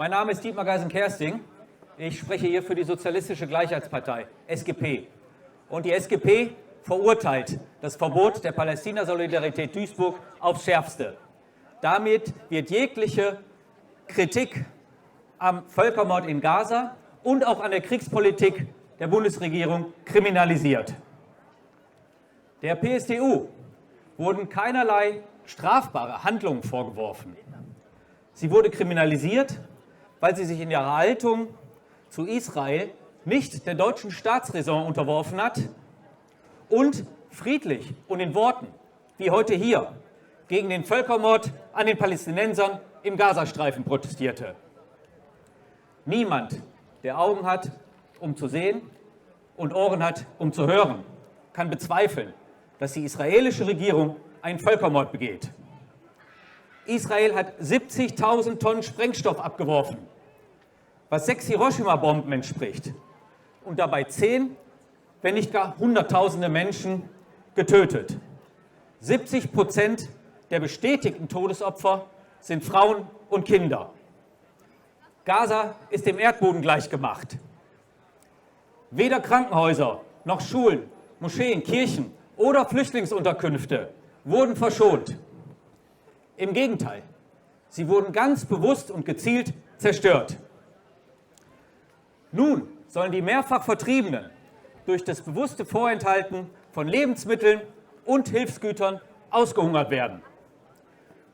Mein Name ist Dietmar Geisen-Kersting. Ich spreche hier für die Sozialistische Gleichheitspartei, SGP. Und die SGP verurteilt das Verbot der Palästina-Solidarität Duisburg aufs Schärfste. Damit wird jegliche Kritik am Völkermord in Gaza und auch an der Kriegspolitik der Bundesregierung kriminalisiert. Der PSTU wurden keinerlei strafbare Handlungen vorgeworfen. Sie wurde kriminalisiert, weil sie sich in ihrer Haltung zu Israel nicht der deutschen Staatsräson unterworfen hat und friedlich und in Worten, wie heute hier, gegen den Völkermord an den Palästinensern im Gazastreifen protestierte. Niemand, der Augen hat, um zu sehen und Ohren hat, um zu hören, kann bezweifeln, dass die israelische Regierung einen Völkermord begeht. Israel hat 70.000 Tonnen Sprengstoff abgeworfen, was 6 Hiroshima-Bomben entspricht, und dabei 10, wenn nicht gar Hunderttausende Menschen getötet. 70% der bestätigten Todesopfer sind Frauen und Kinder. Gaza ist dem Erdboden gleichgemacht. Weder Krankenhäuser noch Schulen, Moscheen, Kirchen oder Flüchtlingsunterkünfte wurden verschont. Im Gegenteil, sie wurden ganz bewusst und gezielt zerstört. Nun sollen die mehrfach Vertriebenen durch das bewusste Vorenthalten von Lebensmitteln und Hilfsgütern ausgehungert werden.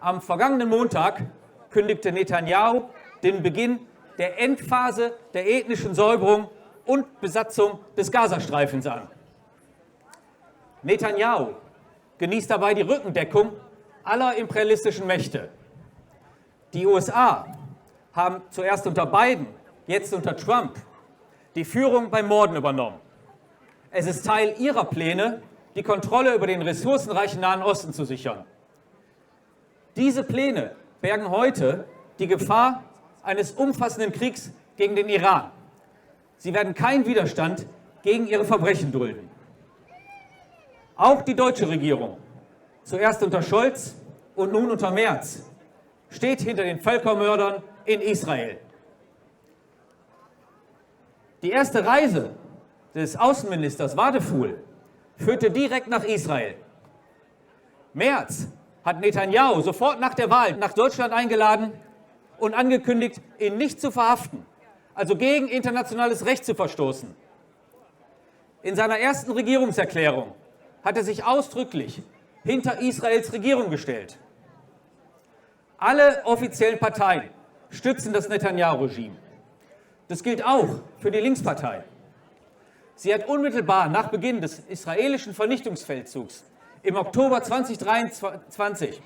Am vergangenen Montag kündigte Netanyahu den Beginn der Endphase der ethnischen Säuberung und Besatzung des Gazastreifens an. Netanyahu genießt dabei die Rückendeckung aller imperialistischen Mächte. Die USA haben zuerst unter Biden, jetzt unter Trump, die Führung beim Morden übernommen. Es ist Teil ihrer Pläne, die Kontrolle über den ressourcenreichen Nahen Osten zu sichern. Diese Pläne bergen heute die Gefahr eines umfassenden Kriegs gegen den Iran. Sie werden keinen Widerstand gegen ihre Verbrechen dulden. Auch die deutsche Regierung, zuerst unter Scholz und nun unter Merz, steht hinter den Völkermördern in Israel. Die erste Reise des Außenministers Wadefuhl führte direkt nach Israel. Merz hat Netanyahu sofort nach der Wahl nach Deutschland eingeladen und angekündigt, ihn nicht zu verhaften, also gegen internationales Recht zu verstoßen. In seiner ersten Regierungserklärung hat er sich ausdrücklich hinter Israels Regierung gestellt. Alle offiziellen Parteien stützen das Netanyahu-Regime. Das gilt auch für die Linkspartei. Sie hat unmittelbar nach Beginn des israelischen Vernichtungsfeldzugs im Oktober 2023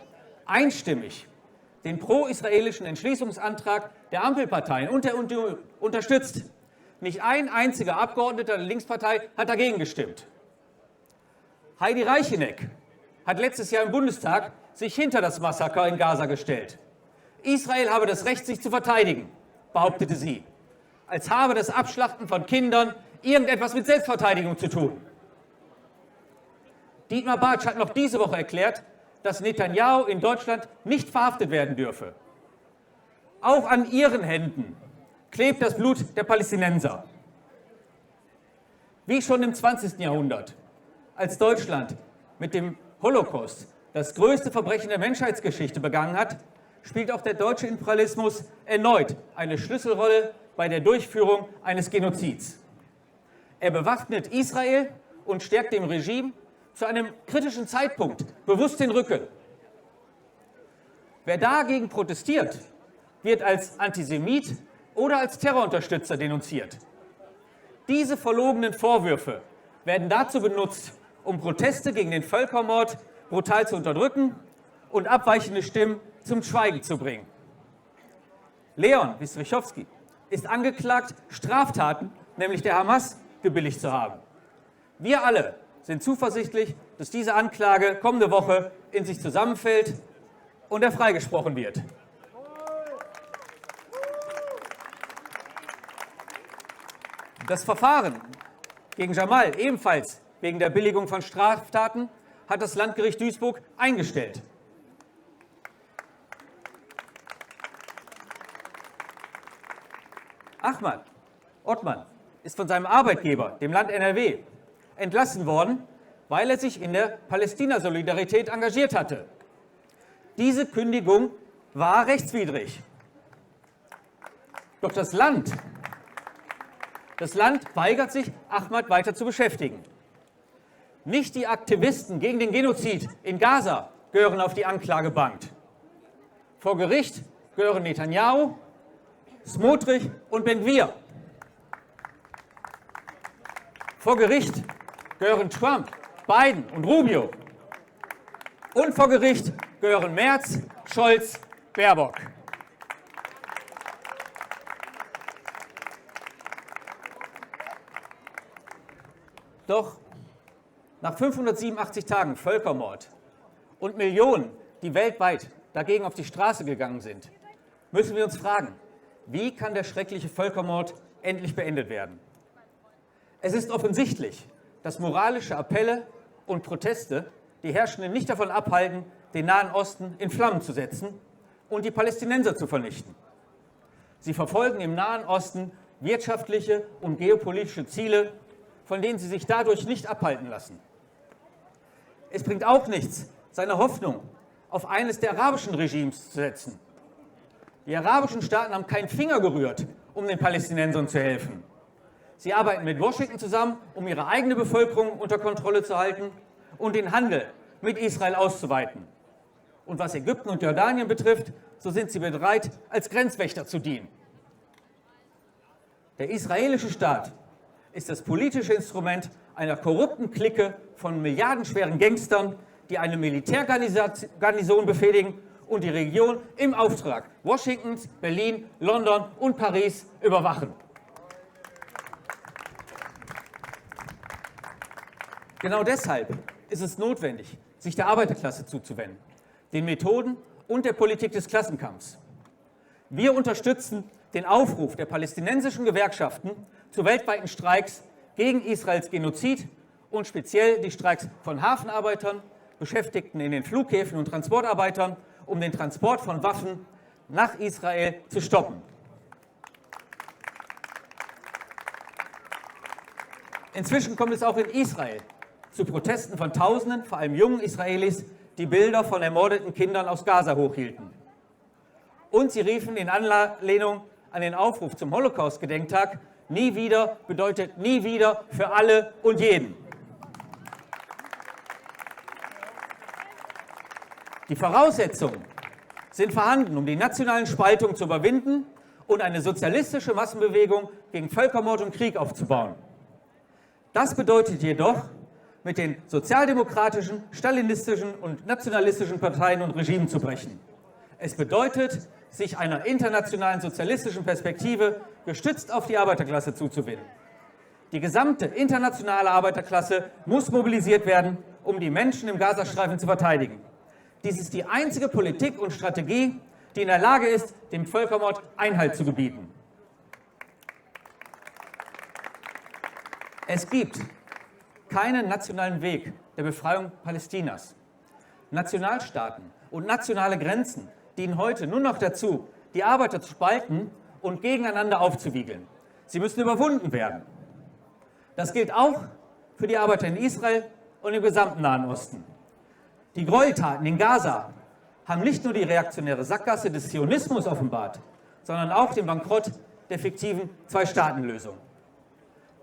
einstimmig den pro-israelischen Entschließungsantrag der Ampelparteien und der Union unterstützt. Nicht ein einziger Abgeordneter der Linkspartei hat dagegen gestimmt. Heidi Reicheneck hat letztes Jahr im Bundestag sich hinter das Massaker in Gaza gestellt. Israel habe das Recht, sich zu verteidigen, behauptete sie, als habe das Abschlachten von Kindern irgendetwas mit Selbstverteidigung zu tun. Dietmar Bartsch hat noch diese Woche erklärt, dass Netanyahu in Deutschland nicht verhaftet werden dürfe. Auch an ihren Händen klebt das Blut der Palästinenser. Wie schon im 20. Jahrhundert, als Deutschland mit dem Holocaust das größte Verbrechen der Menschheitsgeschichte begangen hat, spielt auch der deutsche Imperialismus erneut eine Schlüsselrolle bei der Durchführung eines Genozids. Er bewaffnet Israel und stärkt dem Regime zu einem kritischen Zeitpunkt bewusst den Rücken. Wer dagegen protestiert, wird als Antisemit oder als Terrorunterstützer denunziert. Diese verlogenen Vorwürfe werden dazu benutzt, um Proteste gegen den Völkermord brutal zu unterdrücken und abweichende Stimmen zum Schweigen zu bringen. Leon Wistrychowski ist angeklagt, Straftaten, nämlich der Hamas, gebilligt zu haben. Wir alle sind zuversichtlich, dass diese Anklage kommende Woche in sich zusammenfällt und er freigesprochen wird. Das Verfahren gegen Jamal, ebenfalls wegen der Billigung von Straftaten, hat das Landgericht Duisburg eingestellt. Ahmad Othman ist von seinem Arbeitgeber, dem Land NRW, entlassen worden, weil er sich in der Palästina-Solidarität engagiert hatte. Diese Kündigung war rechtswidrig. Doch das Land weigert sich, Ahmad weiter zu beschäftigen. Nicht die Aktivisten gegen den Genozid in Gaza gehören auf die Anklagebank. Vor Gericht gehören Netanyahu, Smotrich und Ben Gvir. Vor Gericht gehören Trump, Biden und Rubio. Und vor Gericht gehören Merz, Scholz, Baerbock. Doch nach 587 Tagen Völkermord und Millionen, die weltweit dagegen auf die Straße gegangen sind, müssen wir uns fragen, wie kann der schreckliche Völkermord endlich beendet werden? Es ist offensichtlich, dass moralische Appelle und Proteste die Herrschenden nicht davon abhalten, den Nahen Osten in Flammen zu setzen und die Palästinenser zu vernichten. Sie verfolgen im Nahen Osten wirtschaftliche und geopolitische Ziele, von denen sie sich dadurch nicht abhalten lassen. Es bringt auch nichts, seine Hoffnung auf eines der arabischen Regimes zu setzen. Die arabischen Staaten haben keinen Finger gerührt, um den Palästinensern zu helfen. Sie arbeiten mit Washington zusammen, um ihre eigene Bevölkerung unter Kontrolle zu halten und den Handel mit Israel auszuweiten. Und was Ägypten und Jordanien betrifft, so sind sie bereit, als Grenzwächter zu dienen. Der israelische Staat ist das politische Instrument einer korrupten Clique von milliardenschweren Gangstern, die eine Militärgarnison befehligen und die Region im Auftrag Washingtons, Berlin, London und Paris überwachen. Genau deshalb ist es notwendig, sich der Arbeiterklasse zuzuwenden, den Methoden und der Politik des Klassenkampfs. Wir unterstützen den Aufruf der palästinensischen Gewerkschaften zu weltweiten Streiks gegen Israels Genozid und speziell die Streiks von Hafenarbeitern, Beschäftigten in den Flughäfen und Transportarbeitern, um den Transport von Waffen nach Israel zu stoppen. Inzwischen kommt es auch in Israel zu Protesten von Tausenden, vor allem jungen Israelis, die Bilder von ermordeten Kindern aus Gaza hochhielten. Und sie riefen in Anlehnung an den Aufruf zum Holocaust-Gedenktag: Nie wieder bedeutet nie wieder für alle und jeden. Die Voraussetzungen sind vorhanden, um die nationalen Spaltungen zu überwinden und eine sozialistische Massenbewegung gegen Völkermord und Krieg aufzubauen. Das bedeutet jedoch, mit den sozialdemokratischen, stalinistischen und nationalistischen Parteien und Regimen zu brechen. Es bedeutet, sich einer internationalen sozialistischen Perspektive gestützt auf die Arbeiterklasse zuzuwenden. Die gesamte internationale Arbeiterklasse muss mobilisiert werden, um die Menschen im Gazastreifen zu verteidigen. Dies ist die einzige Politik und Strategie, die in der Lage ist, dem Völkermord Einhalt zu gebieten. Es gibt keinen nationalen Weg der Befreiung Palästinas. Nationalstaaten und nationale Grenzen dienen heute nur noch dazu, die Arbeiter zu spalten und gegeneinander aufzuwiegeln. Sie müssen überwunden werden. Das gilt auch für die Arbeiter in Israel und im gesamten Nahen Osten. Die Gräueltaten in Gaza haben nicht nur die reaktionäre Sackgasse des Zionismus offenbart, sondern auch den Bankrott der fiktiven Zwei-Staaten-Lösung.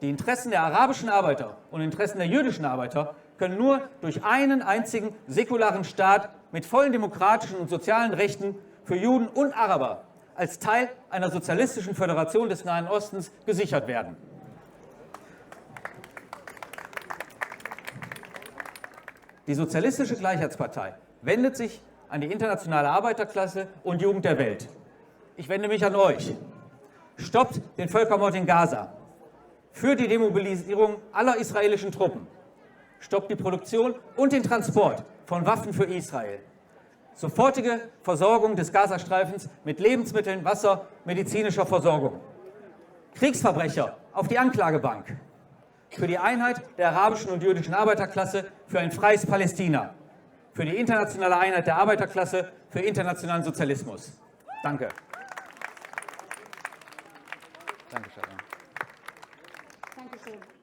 Die Interessen der arabischen Arbeiter und Interessen der jüdischen Arbeiter können nur durch einen einzigen säkularen Staat mit vollen demokratischen und sozialen Rechten für Juden und Araber als Teil einer sozialistischen Föderation des Nahen Ostens gesichert werden. Die Sozialistische Gleichheitspartei wendet sich an die internationale Arbeiterklasse und Jugend der Welt. Ich wende mich an euch. Stoppt den Völkermord in Gaza. Führt die Demobilisierung aller israelischen Truppen. Stoppt die Produktion und den Transport von Waffen für Israel. Sofortige Versorgung des Gazastreifens mit Lebensmitteln, Wasser, medizinischer Versorgung. Kriegsverbrecher auf die Anklagebank. Für die Einheit der arabischen und jüdischen Arbeiterklasse, für ein freies Palästina. Für die internationale Einheit der Arbeiterklasse, für internationalen Sozialismus. Danke. Danke, Stefan. Dankeschön.